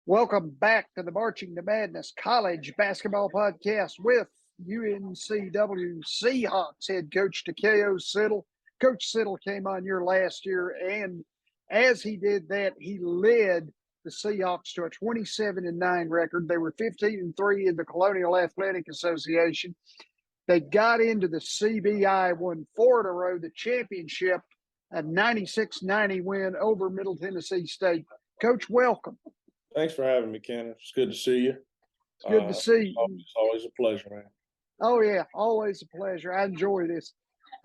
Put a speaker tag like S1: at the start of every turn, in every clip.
S1: Welcome back to the Marching to Madness College Basketball Podcast with UNCW Seahawks head coach Takayo Siddle. Coach Siddle came on here last year, and as he did that, he led the Seahawks to a 27-9 record. They were 15-3 in the Colonial Athletic Association. They got into the CBI, won 4 in a row, the championship, a 96-90 win over Middle Tennessee State. Coach, welcome.
S2: Thanks for having me, Ken. It's good to see you.
S1: It's good to see you.
S2: It's always a pleasure, man.
S1: Oh, yeah, always a pleasure. I enjoy this.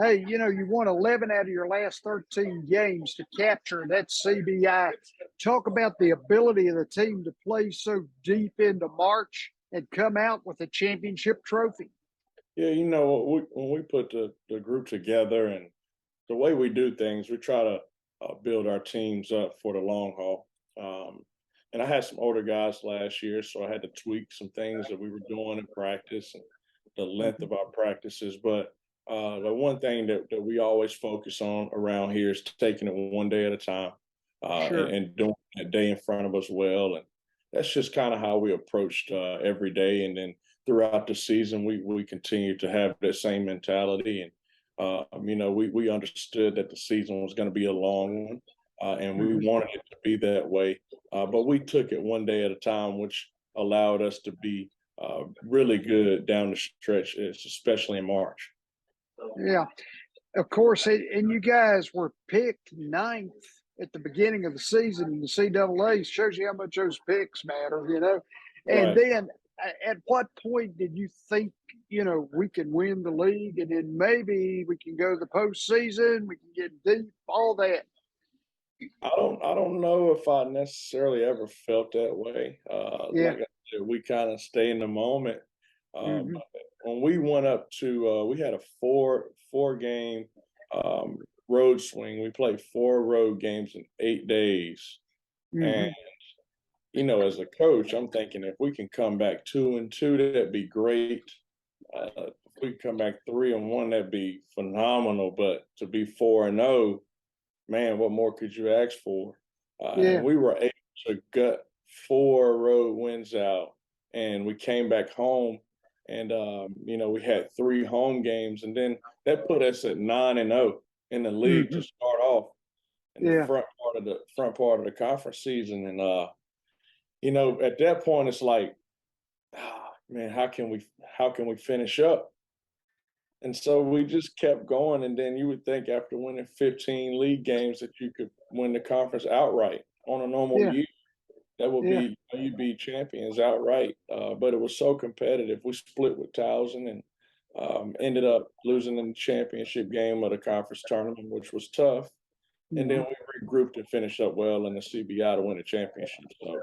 S1: Hey, you won 11 out of your last 13 games to capture that CBI. Talk about the ability of the team to play so deep into March and come out with a championship trophy.
S2: Yeah, when we put the group together and the way we do things, we try to build our teams up for the long haul. And I had some older guys last year, so I had to tweak some things that we were doing in practice and the length of our practices. But the one thing that we always focus on around here is taking it one day at a time and doing that day in front of us well. And that's just kind of how we approached every day. And then throughout the season, we continue to have that same mentality. And, we understood that the season was going to be a long one. And we wanted it to be that way. But we took it one day at a time, which allowed us to be really good down the stretch, especially in March.
S1: Yeah, of course. And you guys were picked 9th at the beginning of the season in the CAA. Shows you how much those picks matter, And then at what point did you think, we can win the league and then maybe we can go to the postseason, we can get deep, all that?
S2: I don't know if I necessarily ever felt that way. Like I said, we kind of stay in the moment. When we went up to, we had a four game road swing. We played 4 road games in 8 days, and as a coach, I'm thinking if we can come back 2-2, that'd be great. If we come back 3-1, that'd be phenomenal. But to be 4-0. Man, what more could you ask for? And we were able to gut 4 road wins out, and we came back home, and we had 3 home games, and then that put us at 9-0 in the league to start off in the front part of the conference season. And at that point, it's like, man, how can we finish up? And so we just kept going, and then you would think after winning 15 league games that you could win the conference outright on a normal year. That would be you'd be champions outright. But it was so competitive. We split with Towson and ended up losing in the championship game of the conference tournament, which was tough. And then we regrouped and finished up well in the CBI to win the championship. So,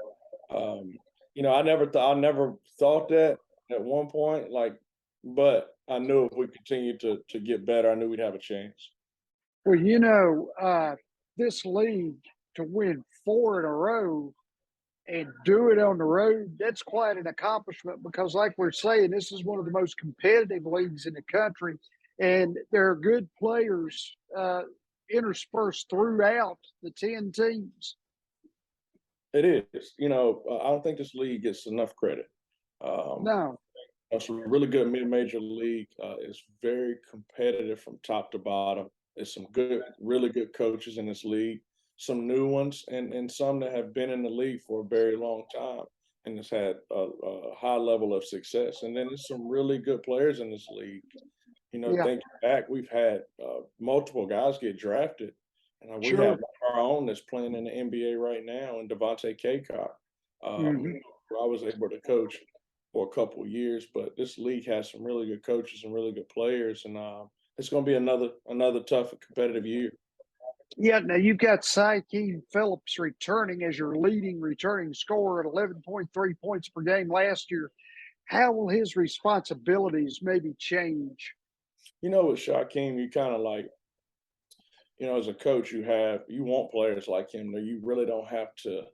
S2: I never thought that at one point, but I knew if we continued to get better, I knew we'd have a chance.
S1: Well, this league, to win 4 in a row and do it on the road, that's quite an accomplishment because, like we're saying, this is one of the most competitive leagues in the country, and there are good players interspersed throughout the 10 teams.
S2: It is. I don't think this league gets enough credit.
S1: No.
S2: It's a really good mid-major league. It's very competitive from top to bottom. There's some really good coaches in this league, some new ones, and some that have been in the league for a very long time and has had a high level of success. And then there's some really good players in this league. Thinking back, we've had multiple guys get drafted. And we have our own that's playing in the NBA right now, and Devontae Kaycock. I was able to coach for a couple of years, but this league has some really good coaches and really good players, and it's going to be another tough and competitive year.
S1: Yeah, now you've got Sykeem Phillips returning as your leading returning scorer at 11.3 points per game last year. How will his responsibilities maybe change?
S2: With Sykeem, you kind of like, as a coach, you want players like him that you really don't have to.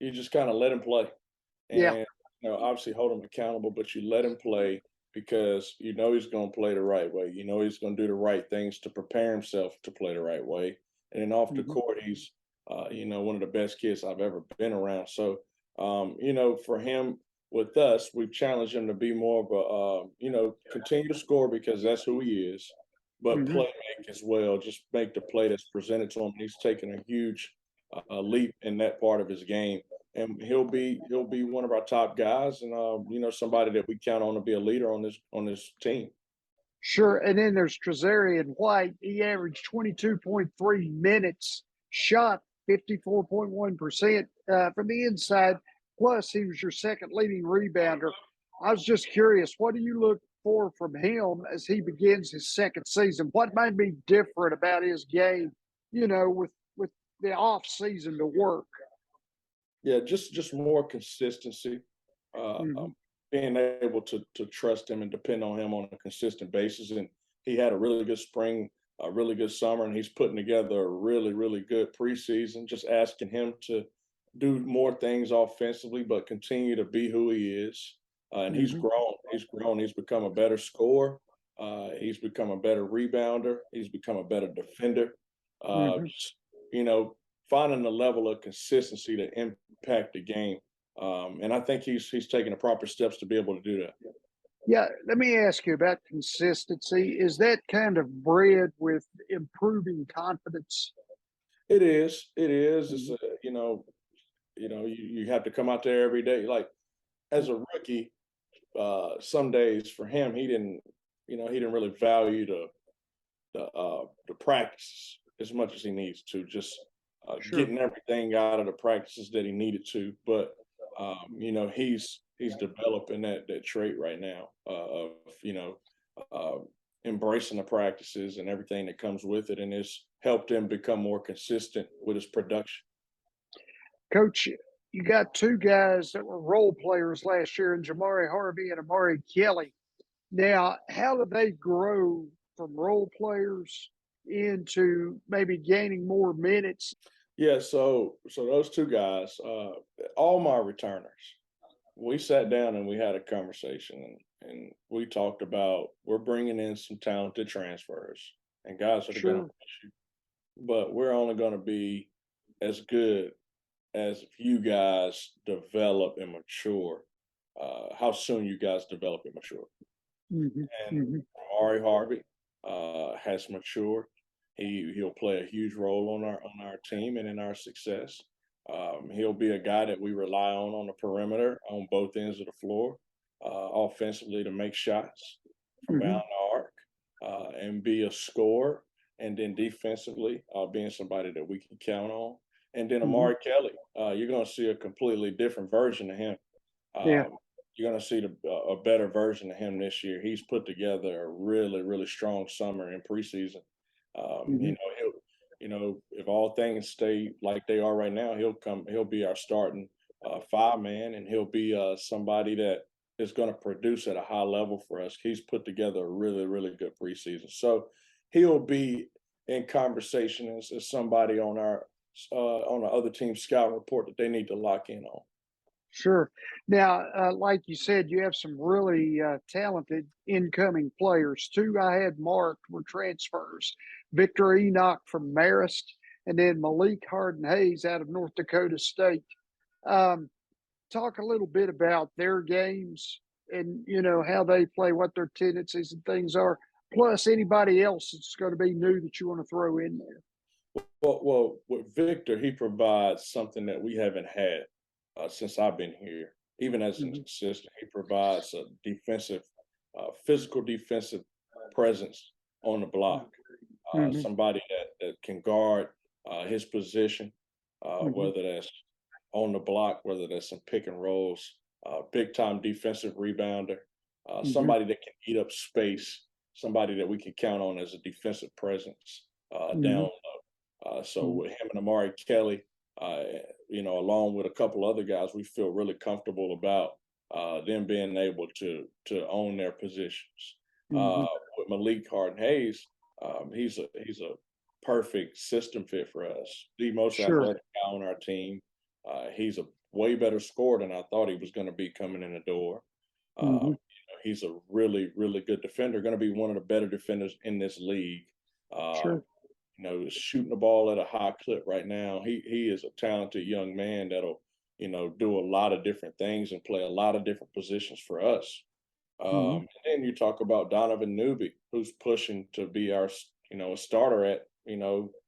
S2: You just kind of let him play, and obviously hold him accountable, but you let him play because he's going to play the right way. He's going to do the right things to prepare himself to play the right way. And then off the court, he's, one of the best kids I've ever been around. So For him, with us, we've challenged him to be more of continue to score because that's who he is, but
S1: Mm-hmm.
S2: play make as well. Just make the play that's presented to him. He's taken a huge leap in that part of his game, and he'll be one of our top guys, and somebody that we count on to be a leader on this team.
S1: Sure. And then there's Trezarian White. He averaged 22.3 minutes, shot 54.1% from the inside. Plus, he was your second leading rebounder. I was just curious, what do you look for from him as he begins his second season? What might be different about his game, with the off season to work?
S2: Yeah, just more consistency.
S1: Mm-hmm.
S2: Being able to trust him and depend on him on a consistent basis. And he had a really good spring, a really good summer, and he's putting together a really, really good preseason. Just asking him to do more things offensively, but continue to be who he is. And he's
S1: Mm-hmm.
S2: grown. He's grown. He's become a better scorer. He's become a better rebounder. He's become a better defender.
S1: Mm-hmm.
S2: Just, you know, finding the level of consistency to impact the game. And I think he's taking the proper steps to be able to do that.
S1: Yeah, let me ask you about consistency. Is that kind of bred with improving confidence?
S2: It is. It is. It's
S1: Mhm.
S2: you have to come out there every day. Like as a rookie, some days for him, he didn't really value the practices as much as he needs to. Just
S1: Sure.
S2: getting everything out of the practices that he needed to. But he's developing that trait right now of uh, embracing the practices and everything that comes with it, and it's helped him become more consistent with his production.
S1: Coach, you got two guys that were role players last year in Jamari Harvey and Amari Kelly. Now, how do they grow from role players into maybe gaining more minutes?
S2: Yeah, so those two guys, all my returners, we sat down and we had a conversation, and we talked about we're bringing in some talented transfers and guys that are going to
S1: Sure.
S2: push you, but we're only going to be as good as if you guys develop and mature. How soon you guys develop and mature,
S1: Hmm.
S2: and
S1: Hmm.
S2: Amari Harvey has matured. He'll play a huge role on our team and in our success. He'll be a guy that we rely on the perimeter on both ends of the floor, offensively to make shots from
S1: Hmm.
S2: beyond the arc and be a scorer, and then defensively being somebody that we can count on. And then
S1: Hmm.
S2: Amari Kelly, you're going to see a completely different version of him.
S1: Yeah.
S2: Um, you're going to see a better version of him this year. He's put together a really, really strong summer in preseason.
S1: Hmm.
S2: If all things stay like they are right now, he'll be our starting five man, and he'll be somebody that is going to produce at a high level for us. He's put together a really, really good preseason. So he'll be in conversation as somebody on the other team's scout report that they need to lock in on.
S1: Sure. Now, like you said, you have some really talented incoming players. Two I had marked were transfers: Victor Enoch from Marist, and then Malik Harden Hayes out of North Dakota State. Um, Talk a little bit about their games and how they play, what their tendencies and things are. Plus, anybody else that's going to be new that you want to throw in there.
S2: Well, with Victor, he provides something that we haven't had since I've been here. Even as an
S1: Hmm.
S2: assistant, he provides a physical defensive presence on the block.
S1: Hmm.
S2: Somebody that can guard his position,
S1: Hmm.
S2: whether that's on the block, whether that's some pick and rolls, big time defensive rebounder,
S1: Hmm.
S2: somebody that can eat up space, somebody that we can count on as a defensive presence down
S1: Hmm.
S2: low. So with him and Amari Kelly, uh, along with a couple other guys, we feel really comfortable about them being able to own their positions. Uh,
S1: Hmm.
S2: with Malik Harden Hayes, he's a perfect system fit for us. The most
S1: Sure.
S2: athletic guy on our team. He's a way better scorer than I thought he was going to be coming in the door.
S1: Hmm.
S2: He's a really, really good defender. Going to be one of the better defenders in this league.
S1: Sure.
S2: Um, shooting the ball at a high clip right now. He is a talented young man that'll do a lot of different things and play a lot of different positions for us.
S1: Mm-hmm.
S2: And then you talk about Donovan Newby, who's pushing to be our, a starter at,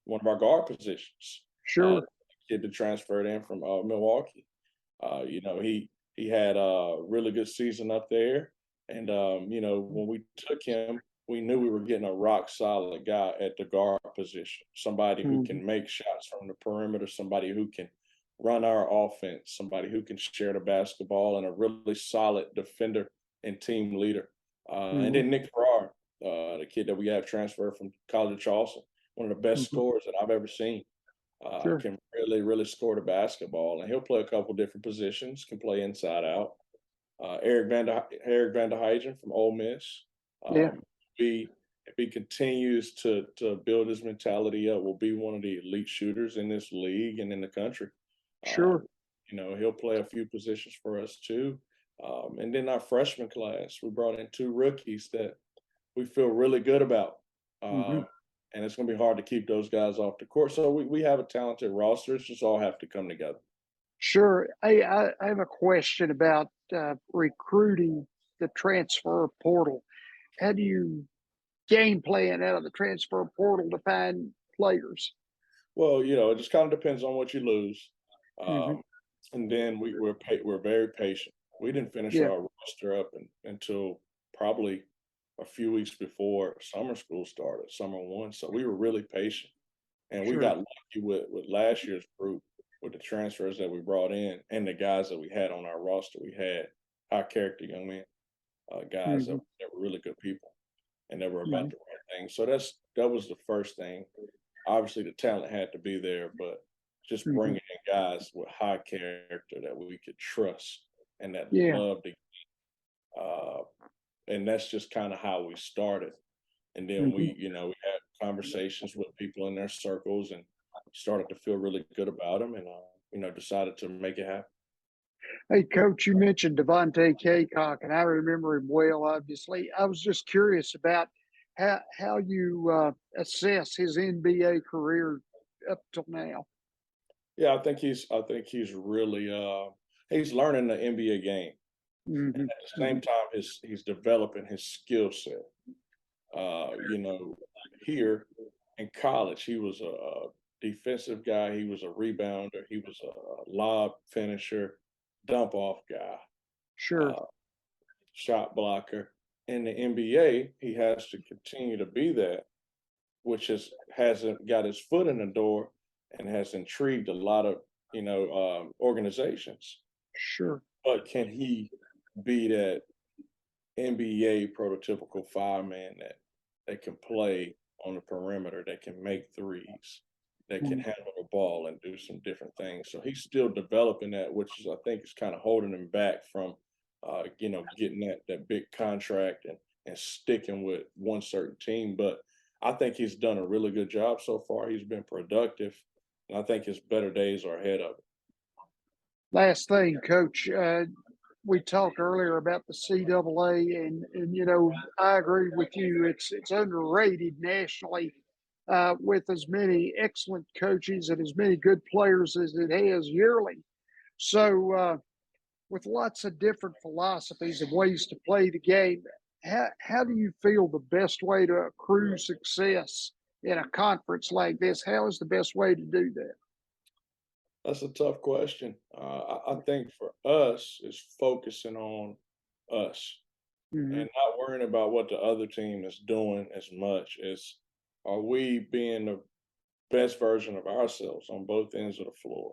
S2: one of our guard positions.
S1: Sure.
S2: Kid that transferred in from Milwaukee. He had a really good season up there, and when we took him, we knew we were getting a rock solid guy at the guard position, somebody who
S1: Mm-hmm.
S2: can make shots from the perimeter, somebody who can run our offense, somebody who can share the basketball, and a really solid defender and team leader. And
S1: Mm-hmm.
S2: then Nick Farrar, the kid that we have transferred from College of Charleston, one of the best
S1: Mm-hmm.
S2: scorers that I've ever seen.
S1: Sure.
S2: Can really, really score the basketball, and he'll play a couple different positions. Can play inside out. Eric Van der Heijden from Ole Miss.
S1: Yeah.
S2: If he continues to build his mentality up, will be one of the elite shooters in this league and in the country.
S1: Sure.
S2: He'll play a few positions for us too. And then our freshman class, we brought in 2 rookies that we feel really good about.
S1: Mm-hmm.
S2: And it's going to be hard to keep those guys off the court. So we have a talented roster. It's just all have to come together.
S1: Sure. Hey, I have a question about recruiting the transfer portal. How do you game plan out of the transfer portal to find players?
S2: Well, it just kind of depends on what you lose.
S1: Mm-hmm.
S2: And then we're very patient. We didn't finish
S1: Yeah.
S2: our roster up until probably a few weeks before summer school started, summer 1. So we were really patient. And we
S1: Sure.
S2: got lucky with last year's group, with the transfers that we brought in and the guys that we had on our roster. We had high character young men, guys
S1: Mm-hmm.
S2: that were really good people and that were
S1: Mm-hmm.
S2: about the right thing. So that was the first thing. Obviously, the talent had to be there, but just
S1: Mm-hmm.
S2: bringing in guys with high character that we could trust and that
S1: Yeah.
S2: loved the uh, and that's just kind of how we started. And then
S1: Mm-hmm.
S2: we had conversations with people in their circles and started to feel really good about them, and decided to make it happen.
S1: Hey, Coach, you mentioned Devontae Kaycock, and I remember him well, obviously. I was just curious about how you assess his NBA career up till now.
S2: Yeah, I think he's really he's learning the NBA game.
S1: Mm-hmm.
S2: At the
S1: Mm-hmm.
S2: same time, he's developing his skill set. Uh, you know, Here in college, he was a defensive guy. He was a rebounder. He was a lob finisher, dump off guy,
S1: Sure.
S2: uh, shot blocker. In the NBA, he has to continue to be that, which hasn't got his foot in the door and has intrigued a lot of organizations.
S1: Sure.
S2: But can he be that NBA prototypical 5-man that can play on the perimeter, that can make threes, that can
S1: Mm-hmm.
S2: handle the ball and do some different things. So he's still developing that, which is I think is kind of holding him back from getting that big contract and sticking with one certain team. But I think he's done a really good job so far. He's been productive, and I think his better days are ahead of him.
S1: Last thing, Coach. We talked earlier about the CAA, and I agree with you. It's underrated nationally, with as many excellent coaches and as many good players as it has yearly. So, with lots of different philosophies and ways to play the game, how do you feel the best way to accrue success in a conference like this? How is the best way to do that?
S2: That's a tough question. I think for us, it's focusing on us
S1: Mm-hmm.
S2: and not worrying about what the other team is doing as much as are we being the best version of ourselves on both ends of the floor?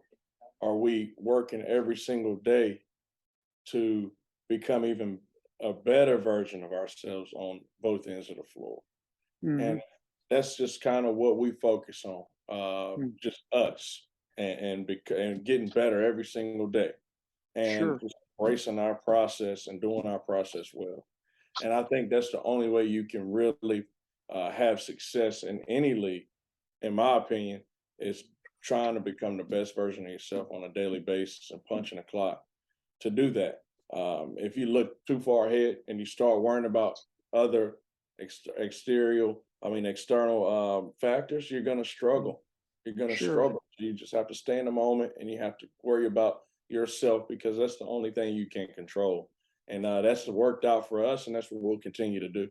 S2: Are we working every single day to become even a better version of ourselves on both ends of the floor?
S1: Mm-hmm.
S2: And that's just kind of what we focus on,
S1: Mm-hmm.
S2: just us and getting better every single day and
S1: Sure.
S2: just embracing our process and doing our process well. And I think that's the only way you can really have success in any league, in my opinion, is trying to become the best version of yourself on a daily basis and punching the clock to do that. If you look too far ahead and you start worrying about other external factors, you're going to struggle. You're going to
S1: Sure.
S2: struggle. You just have to stay in the moment and you have to worry about yourself, because that's the only thing you can control. And that's worked out for us, and that's what we'll continue to do.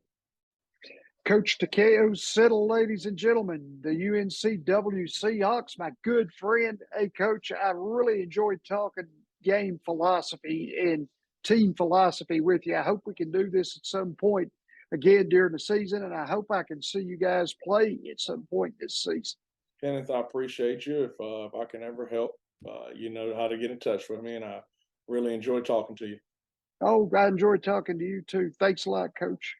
S1: Coach Takayo Siddle, ladies and gentlemen, the UNCW Seahawks, my good friend. Hey, Coach, I really enjoyed talking game philosophy and team philosophy with you. I hope we can do this at some point again during the season, and I hope I can see you guys play at some point this season.
S2: Kenneth, I appreciate you. If I can ever help, you know how to get in touch with me, and I really enjoy talking to you.
S1: Oh, I enjoyed talking to you too. Thanks a lot, Coach.